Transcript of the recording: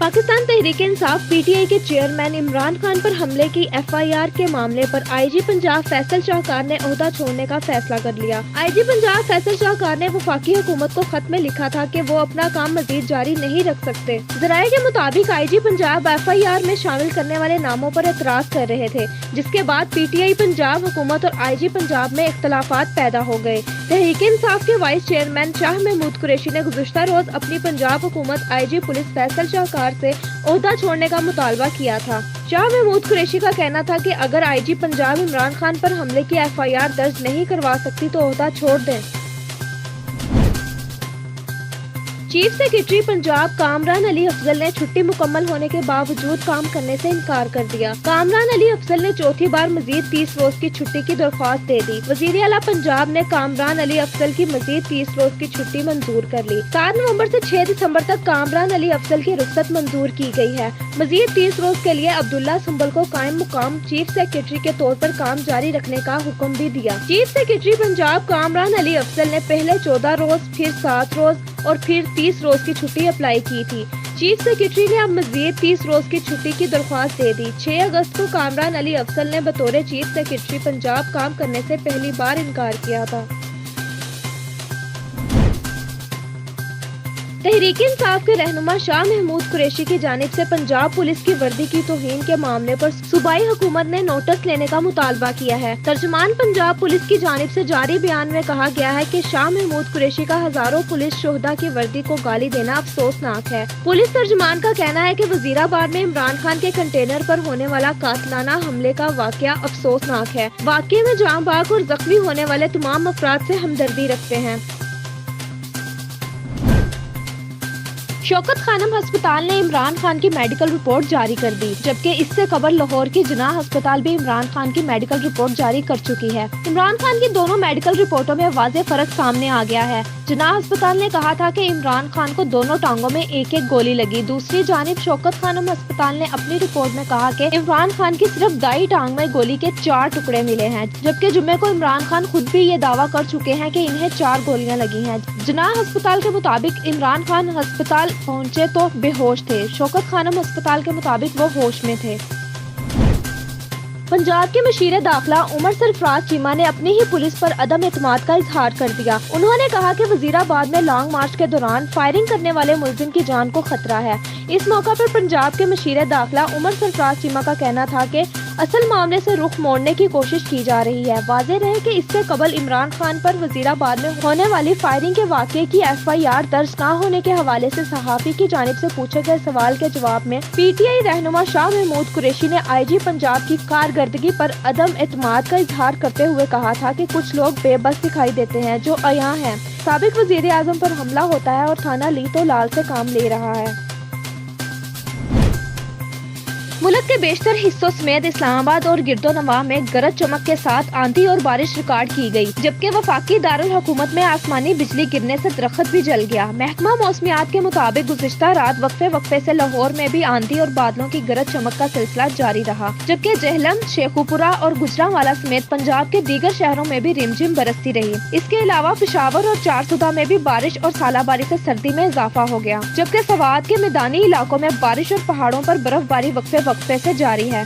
Pakistan Tehreek Insaf PTI के chairman Imran Khan पर हमले की एफआईआर के मामले पर आईजी पंजाब फैसल शाहकार ने ओहदा छोड़ने का फैसला कर लिया। आईजी पंजाब फैसल शाहकार ने वफाकी हुकूमत को खत में लिखा था कि वो अपना काम मजीद जारी नहीं रख सकते। जराये के मुताबिक आईजी पंजाब एफआईआर में शामिल करने वाले नामों पर एतराज कर रहे थे, जिसके बाद पीटीआई पंजाब हुकूमत और आईजी पंजाब में इख्तलाफात पैदा हो गए। तहरीक इंसाफ के वाइस चेयरमैन शाह महमूद कुरैशी ने गुज़िश्ता रोज अपनी पंजाब हुकूमत आईजी पुलिस फैसल शाहकार से ओहदा छोड़ने का मुतालबा किया था। शाह महमूद कुरैशी का कहना था कि अगर आईजी पंजाब इमरान खान पर हमले की एफआईआर दर्ज नहीं करवा सकती तो ओहदा छोड़ दें। चीफ सेक्रेटरी पंजाब कामरान अली अफजल ने छुट्टी मुकम्मल होने के बावजूद काम करने से इनकार कर दिया। कामरान अली अफजल ने चौथी बार मजीद 30 रोज की छुट्टी की दरख्वास्त दे दी। वजीर आला पंजाब ने कामरान अली अफजल की मजीद 30 रोज की छुट्टी मंजूर कर ली। 7 नवंबर से 6 दिसंबर तक कामरान अली अफजल की रुख्सत मंजूर की गई है। मजीद 30 रोज के लिए अब्दुल्ला सुंबल को कायम मुकाम चीफ सेक्रेटरी के तौर पर काम जारी रखने का हुक्म भी दिया। चीफ सेक्रेटरी पंजाब कामरान अली अफजल ने पहले 14 रोज, फिर 7 रोज और फिर 30 रोज की छुट्टी अप्लाई की थी। चीफ सेक्रेटरी ने अब मजीद 30 रोज की छुट्टी की दरख्वास्त दे दी। 6 अगस्त को कामरान अली अफजल ने बतौर चीफ सेक्रेटरी पंजाब काम करने से पहली बार इनकार किया था। तहरीक इंसाफ के रहनुमा शाह महमूद कुरैशी की जानिब से पंजाब पुलिस की वर्दी की तौहीन के मामले पर सूबाई हुकूमत ने नोटिस लेने का मुतालबा किया है। तर्जुमान पंजाब पुलिस की जानिब से जारी बयान में कहा गया है कि शाह महमूद कुरैशी का हजारों पुलिस शोहदा की वर्दी को गाली देना अफसोसनाक है। पुलिस तर्जुमान का कहना है कि वजीराबाद में इमरान खान के कंटेनर पर होने वाला कातलाना हमले का वाकया अफसोसनाक है। वाकये में जाँ बाग और जख्मी होने वाले तमाम अफराद से हमदर्दी रखते हैं। शौकत खानम अस्पताल ने इमरान खान की मेडिकल रिपोर्ट जारी कर दी, जबकि इससे कबल लाहौर की जिनाह अस्पताल भी इमरान खान की मेडिकल रिपोर्ट जारी कर चुकी है। इमरान खान की दोनों मेडिकल रिपोर्टों में वाज़ेह फर्क सामने आ गया है। जिनाह अस्पताल ने कहा था कि इमरान खान को दोनों टांगों में एक एक गोली लगी। दूसरी जानिब शौकत खानम अस्पताल ने अपनी रिपोर्ट में कहा कि इमरान खान की सिर्फ दाई टांग में गोली के 4 टुकड़े मिले हैं, जबकि जुम्मे को इमरान खान खुद भी ये दावा कर चुके हैं कि इन्हें 4 गोलियां लगी हैं। जिनाह अस्पताल के मुताबिक इमरान खान अस्पताल पहुंचे तो बेहोश थे। शौकत खानम अस्पताल के मुताबिक वो होश में थे। पंजाब के मशीर दाखिला उमर सरफराज चीमा ने अपनी ही पुलिस पर अदम एतमाद का इजहार कर दिया। उन्होंने कहा कि वजीराबाद में लॉन्ग मार्च के दौरान फायरिंग करने वाले मुलजिम की जान को खतरा है। इस मौका पर पंजाब के मशीर दाखिला उमर सरफराज चीमा का कहना था कि असल मामले से रुख मोड़ने की कोशिश की जा रही है। वाज़ेह रहे कि इससे कबल इमरान खान पर वजीराबाद में होने वाली फायरिंग के वाक़े की एफआईआर दर्ज न होने के हवाले से सहाफ़ी की जानिब से पूछे गए सवाल के जवाब में पीटीआई रहनुमा शाह महमूद कुरैशी ने आईजी पंजाब की कारकर्दगी पर अदम एतमाद का इजहार करते हुए कहा था कि कुछ लोग बेबस दिखाई देते हैं जो अयां हैं। साबिक वज़ीर आज़म पर हमला होता है और थाना लीतो लाल से काम ले रहा है। मुल्क के बेशतर हिस्सों समेत इस्लामाबाद और गिरदोनवाह में गरज चमक के साथ आंधी और बारिश रिकॉर्ड की गई, जबकि वफाकी दारुल हुकूमत में आसमानी बिजली गिरने से दरख्त भी जल गया। महकमा मौसमियात के मुताबिक गुज़िश्ता रात वक्फे से लाहौर में भी आंधी और बादलों की गरज चमक का सिलसिला जारी रहा, जबकि जहलम, शेखुपुरा और गुजरांवाला समेत पंजाब के दीगर शहरों में भी रिमझिम बरसती रही। इसके अलावा पेशावर और चारसुदा में भी बारिश और सालाबारी से सर्दी में इजाफा हो गया, जबकि सवात के मैदानी इलाकों में बारिश और पहाड़ों पर बर्फबारी वक्फे से जारी है।